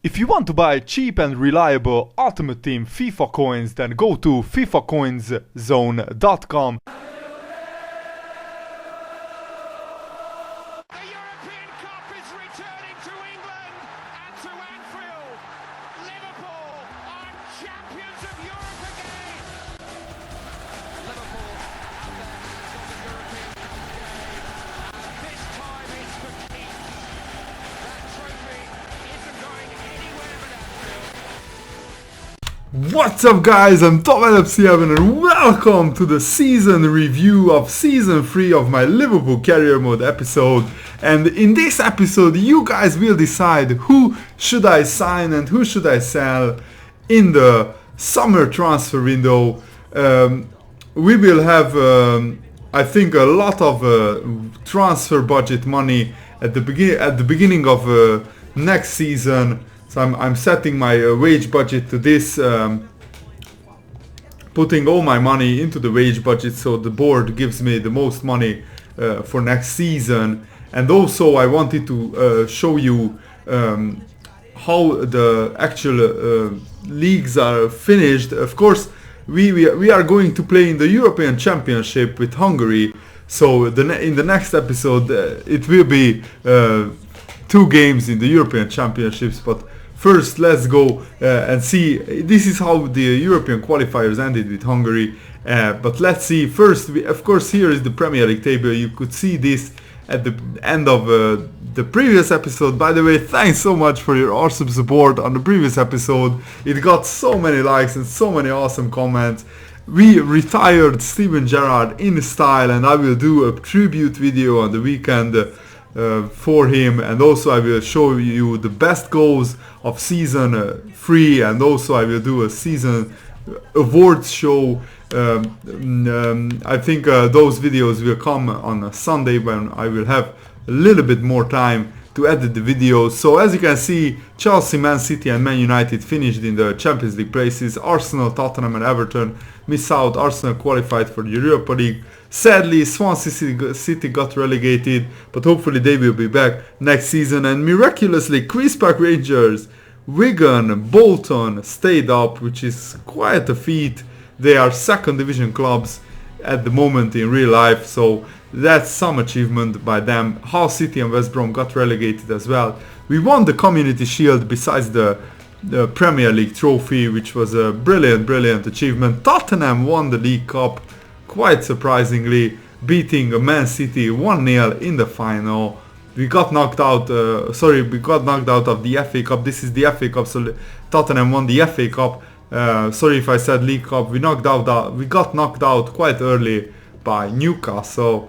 If you want to buy cheap and reliable Ultimate Team FIFA coins, then go to fifacoinszone.com. The European Cup is returning to England and to Anfield. Liverpool are champions of Europe again. Liverpool are the European Cup again, and this time it's for keeps. That trophy isn't going anywhere but Anfield. What's up guys, I'm TopLFC7 and welcome to the season review of season 3 of my Liverpool career mode episode. And in this episode you guys will decide who should I sign and who should I sell in the summer transfer window. We will have I think a lot of transfer budget money at the beginning of next season. So I'm setting my wage budget to this, putting all my money into the wage budget so the board gives me the most money for next season. And also I wanted to show you how the actual leagues are finished. Of course, we are going to play in the European Championship with Hungary. So in the next episode it will be 2 games in the European Championships, but first let's go and see. This is how the European qualifiers ended with Hungary, but let's see. First, of course, here is the Premier League table. You could see this at the end of the previous episode. By the way, thanks so much for your awesome support on the previous episode. It got so many likes and so many awesome comments. We retired Steven Gerrard in style, and I will do a tribute video on the weekend for him, and also I will show you the best goals of season 3, and also I will do a season awards show. I think those videos will come on a Sunday when I will have a little bit more time to edit the videos. So as you can see, Chelsea, Man City and Man United finished in the Champions League places. Arsenal, Tottenham and Everton miss out. Arsenal qualified for the Europa League. Sadly, Swansea City got relegated, but hopefully they will be back next season. And miraculously, Queen's Park Rangers, Wigan, Bolton stayed up, which is quite a feat. They are second division clubs at the moment in real life, so that's some achievement by them. Hull City and West Brom got relegated as well. We won the Community Shield besides the Premier League trophy, which was a brilliant achievement. Tottenham won the League Cup, quite surprisingly, beating Man City 1-0 in the final. We got knocked out of the FA Cup. This is the FA Cup, so Tottenham won the FA Cup. Sorry if I said League Cup. We got knocked out quite early by Newcastle,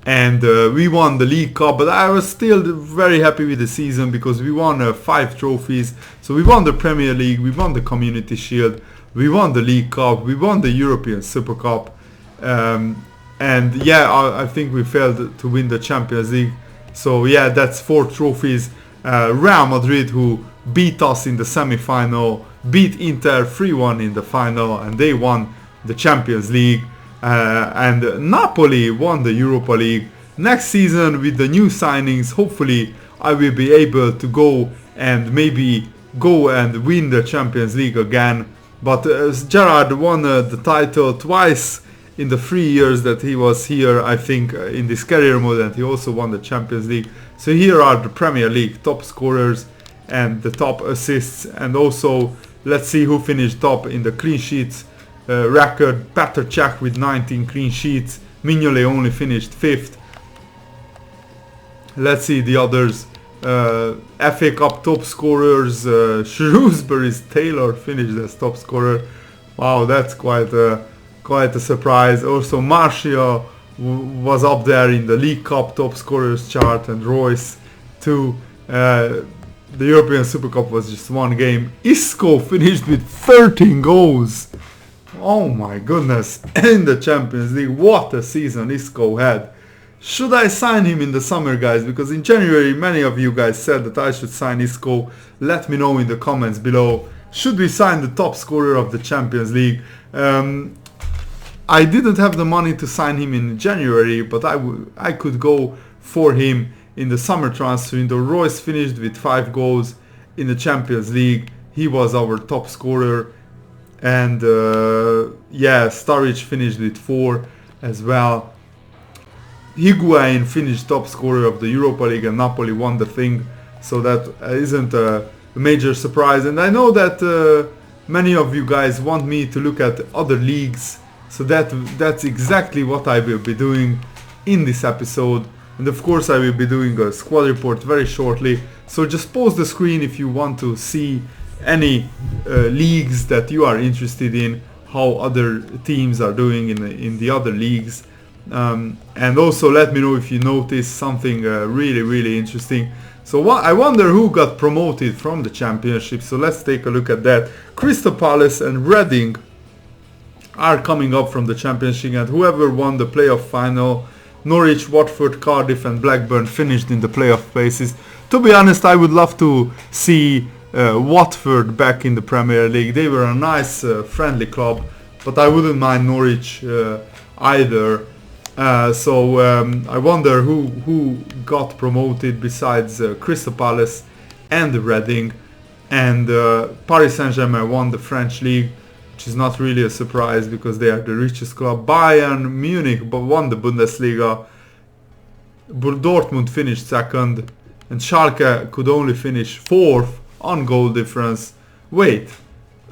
and we won the League Cup, but I was still very happy with the season because we won 5 trophies. So we won the Premier League, we won the Community Shield, we won the League Cup, we won the European Super Cup, and yeah, I think we failed to win the Champions League. So yeah, that's 4 trophies. Real Madrid, who beat us in the semi-final, beat Inter 3-1 in the final, and they won the Champions League. And Napoli won the Europa League. Next season, with the new signings, hopefully I will be able to go and maybe go and win the Champions League again. But Gerrard won the title twice in the 3 years that he was here, I think, in this career mode, and he also won the Champions League. So here are the Premier League top scorers and the top assists, and also let's see who finished top in the clean sheets record. Petr Cech with 19 clean sheets. Mignolet only finished 5th. Let's see the others. FA Cup top scorers, Shrewsbury's Taylor finished as top scorer. Wow, that's quite a surprise. Also Martial was up there in the League Cup top scorers chart, and Royce too. The European Super Cup was just 1 game. Isco finished with 13 goals. Oh my goodness, in the Champions League. What a season Isco had. Should I sign him in the summer, guys? Because in January many of you guys said that I should sign Isco. Let me know in the comments below. Should we sign the top scorer of the Champions League? I didn't have the money to sign him in January, but I could go for him in the summer transfer window. Royce finished with 5 goals, in the Champions League. He was our top scorer, and Sturridge finished with 4 as well. Higuain finished top scorer of the Europa League, and Napoli won the thing, so that isn't a major surprise. And I know that many of you guys want me to look at other leagues, so that's exactly what I will be doing in this episode. And of course I will be doing a squad report very shortly, so just pause the screen if you want to see any leagues that you are interested in, how other teams are doing in the other leagues. And also let me know if you notice something really interesting. So I wonder who got promoted from the Championship, so let's take a look at that. Crystal Palace and Reading are coming up from the Championship, and whoever won the playoff final, Norwich, Watford, Cardiff and Blackburn, finished in the playoff places. To be honest, I would love to see Watford back in the Premier League. They were a nice friendly club, but I wouldn't mind Norwich either. So I wonder who got promoted besides Crystal Palace and Reading. And Paris Saint-Germain won the French league, which is not really a surprise because they are the richest club. Bayern Munich won the Bundesliga. Dortmund finished second, and Schalke could only finish 4th on goal difference. Wait,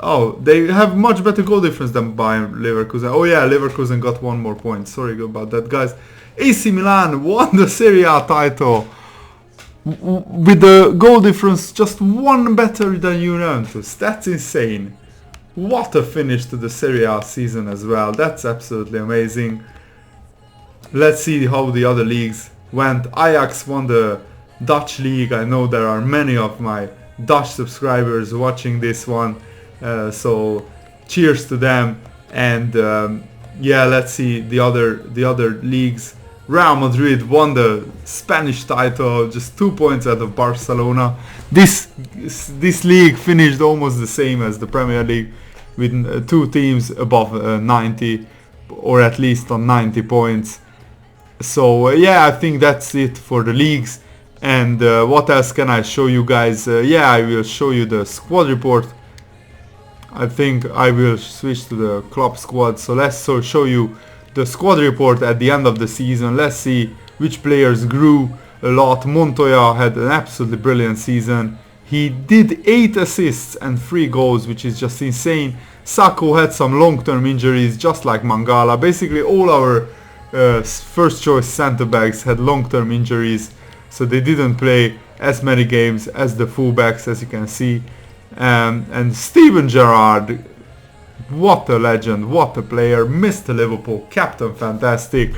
oh, they have much better goal difference than Bayern Leverkusen. Oh yeah, Leverkusen got 1 more point. Sorry about that, guys. AC Milan won the Serie A title with the goal difference just 1 better than Juventus. That's insane. What a finish to the Serie A season as well. That's absolutely amazing. Let's see how the other leagues went. Ajax won the Dutch league. I know there are many of my Dutch subscribers watching this one. So cheers to them. And let's see the other leagues. Real Madrid won the Spanish title, just 2 points out of Barcelona. This league finished almost the same as the Premier League, with 2 teams above 90, or at least on 90 points. So I think that's it for the leagues. And what else can I show you guys? I will show you the squad report. I think I will switch to the club squad. So let's show you the squad report at the end of the season. Let's see which players grew a lot. Montoya had an absolutely brilliant season. He did 8 assists and 3 goals, which is just insane. Sacco had some long-term injuries, just like Mangala. Basically all our first choice centre backs had long-term injuries, so they didn't play as many games as the fullbacks, as you can see. And Steven Gerrard, what a legend, what a player. Mr. Liverpool, captain fantastic.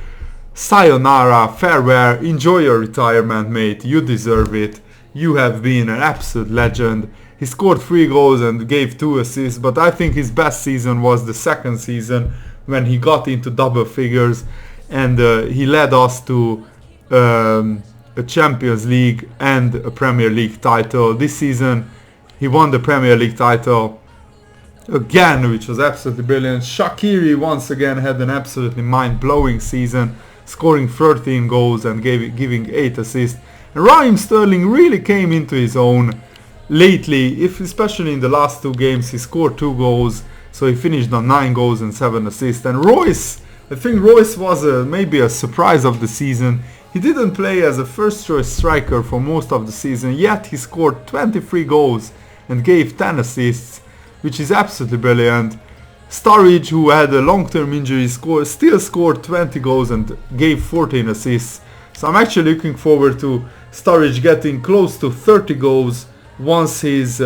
Sayonara, farewell, enjoy your retirement, mate, you deserve it. You have been an absolute legend. He scored 3 goals and gave 2 assists, but I think his best season was the second season when he got into double figures, and he led us to a Champions League and a Premier League title. This season he won the Premier League title again, which was absolutely brilliant. Shaqiri once again had an absolutely mind-blowing season, scoring 13 goals and giving 8 assists. And Raheem Sterling really came into his own lately, especially in the last 2 games. He scored 2 goals, so he finished on 9 goals and 7 assists. And Royce, I think Royce was maybe a surprise of the season. He didn't play as a first choice striker for most of the season, yet he scored 23 goals and gave 10 assists, which is absolutely brilliant. Sturridge, who had a long-term injury, still scored 20 goals and gave 14 assists. So I'm actually looking forward to Sturridge getting close to 30 goals once he's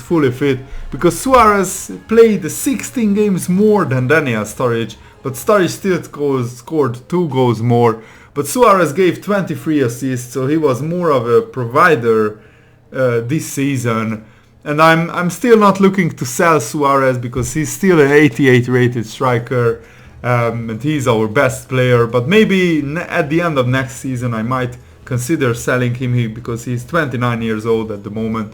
fully fit, because Suarez played 16 games more than Daniel Sturridge, but Sturridge still scored 2 goals more. But Suarez gave 23 assists, so he was more of a provider this season. And I'm still not looking to sell Suarez because he's still an 88 rated striker, and he's our best player. But maybe at the end of next season I might consider selling him because he's 29 years old at the moment.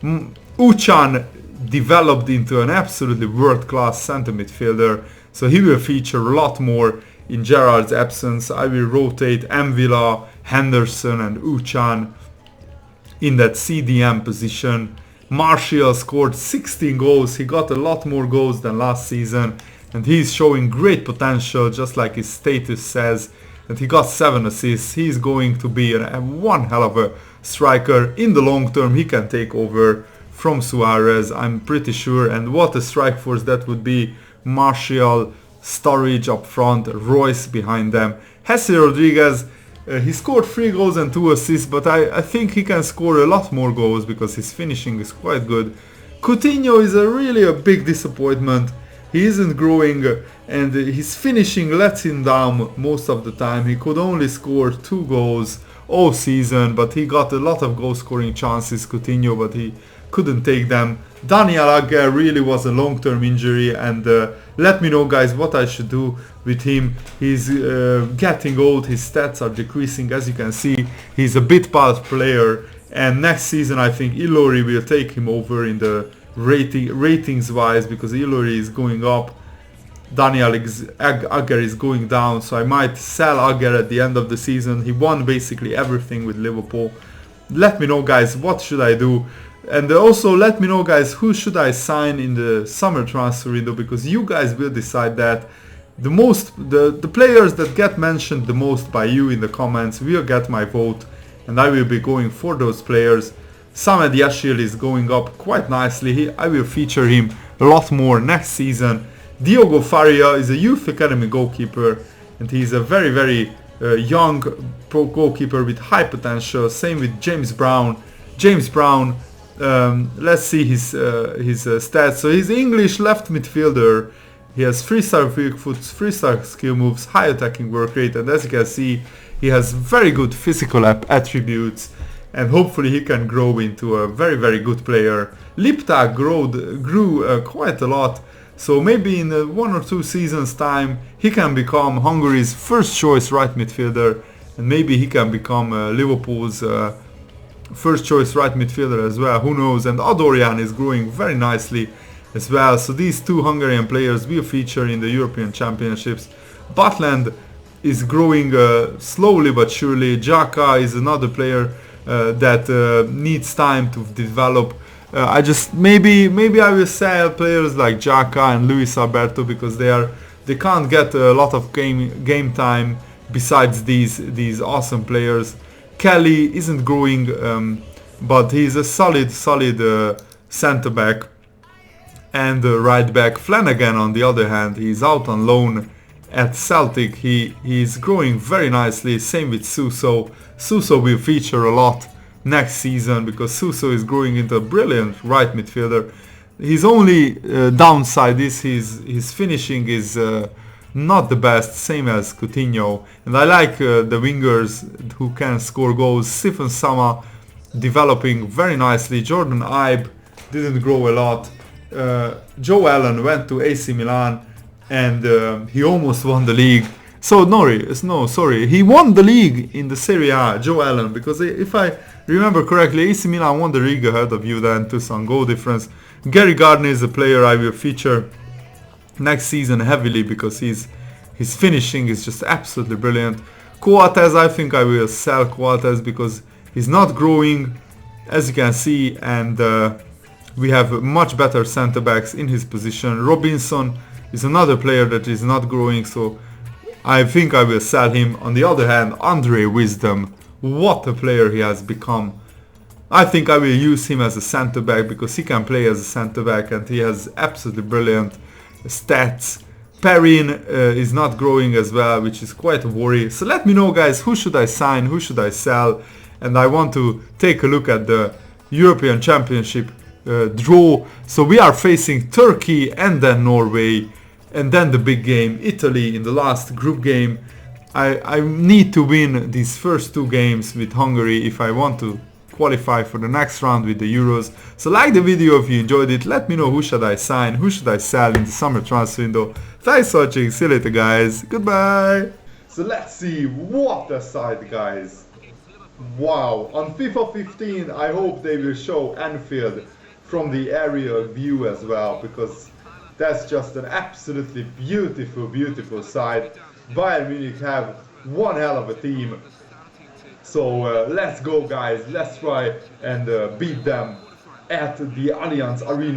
Uchan developed into an absolutely world-class centre midfielder, so he will feature a lot more in Gerrard's absence. I will rotate Mvila, Henderson and Uchan. in that CDM position. Martial scored 16 goals. He got a lot more goals than last season, and he's showing great potential, just like his status says. And he got 7 assists. He's going to be one hell of a striker. In the long term, he can take over from Suarez, I'm pretty sure. And what a strike force that would be. Martial, Sturridge up front, Royce behind them. Jesse Rodriguez, he scored 3 goals and 2 assists, but I think he can score a lot more goals because his finishing is quite good. Coutinho is really a big disappointment. He isn't growing, and his finishing lets him down most of the time. He could only score 2 goals all season, but he got a lot of goal scoring chances, Coutinho, but he couldn't take them. Daniel Agger really was a long-term injury, and let me know, guys, what I should do with him. He's getting old, his stats are decreasing. As you can see, he's a bit past player, and next season I think Ilori will take him over in the ratings wise, because Ilori is going up, Daniel Agger is going down, so I might sell Agger at the end of the season. He won basically everything with Liverpool. Let me know, guys, what should I do? And also let me know, guys, who should I sign in the summer transfer window, because you guys will decide that. The players that get mentioned the most by you in the comments will get my vote, and I will be going for those players. Samed Yashil is going up quite nicely. I will feature him a lot more next season. Diogo Faria is a youth academy goalkeeper, and he's a very young pro goalkeeper with high potential. Same with James Brown. Let's see his stats. So he's English left midfielder. He has 3-star weak foot, 3-star skill moves, high attacking work rate, and as you can see, he has very good physical attributes, and hopefully he can grow into a very good player. Lipta grew quite a lot, so maybe in 1 or 2 seasons time he can become Hungary's first choice right midfielder, and maybe he can become Liverpool's first choice right midfielder as well, who knows. And Adorian is growing very nicely as well, so these 2 Hungarian players will feature in the European Championships. Butland is growing slowly but surely. Xhaka is another player that needs time to develop. I just maybe I will sell players like Xhaka and Luis Alberto, because they can't get a lot of game time besides these awesome players. Kelly isn't growing, but he's a solid centre back and right back. Flanagan, on the other hand, he's out on loan at Celtic. He's growing very nicely. Same with Suso. Suso will feature a lot next season, because Suso is growing into a brilliant right midfielder. His only downside is his finishing is not the best, same as Coutinho. And I like the wingers who can score goals. Sifan Sama developing very nicely. Jordan Ibe didn't grow a lot. Joe Allen went to AC Milan, and he almost won the league. Sorry, he won the league in the Serie A, Joe Allen, because if I remember correctly, AC Milan won the league ahead of Juve to some goal difference. Gary Gardner is a player I will feature next season heavily, because his finishing is just absolutely brilliant. Coates, I think I will sell Coates because he's not growing, as you can see, and we have much better centre backs in his position. Robinson is another player that is not growing, so I think I will sell him. On the other hand, Andre Wisdom, what a player he has become. I think I will use him as a centre back, because he can play as a centre back and he has absolutely brilliant stats. Perrin is not growing as well, which is quite a worry. So let me know, guys, who should I sign, who should I sell, and I want to take a look at the European Championship draw. So we are facing Turkey and then Norway, and then the big game, Italy, in the last group game. I need to win these first 2 games with Hungary if I want to qualify for the next round with the Euros. So like the video if you enjoyed it. Let me know who should I sign, who should I sell in the summer transfer window. Thanks for watching. See you later, guys. Goodbye. So let's see what a side, guys. Wow. On FIFA 15 I hope they will show Anfield from the aerial view as well, because that's just an absolutely beautiful side. Bayern Munich have one hell of a team. So let's go, guys. Let's try and beat them at the Allianz Arena.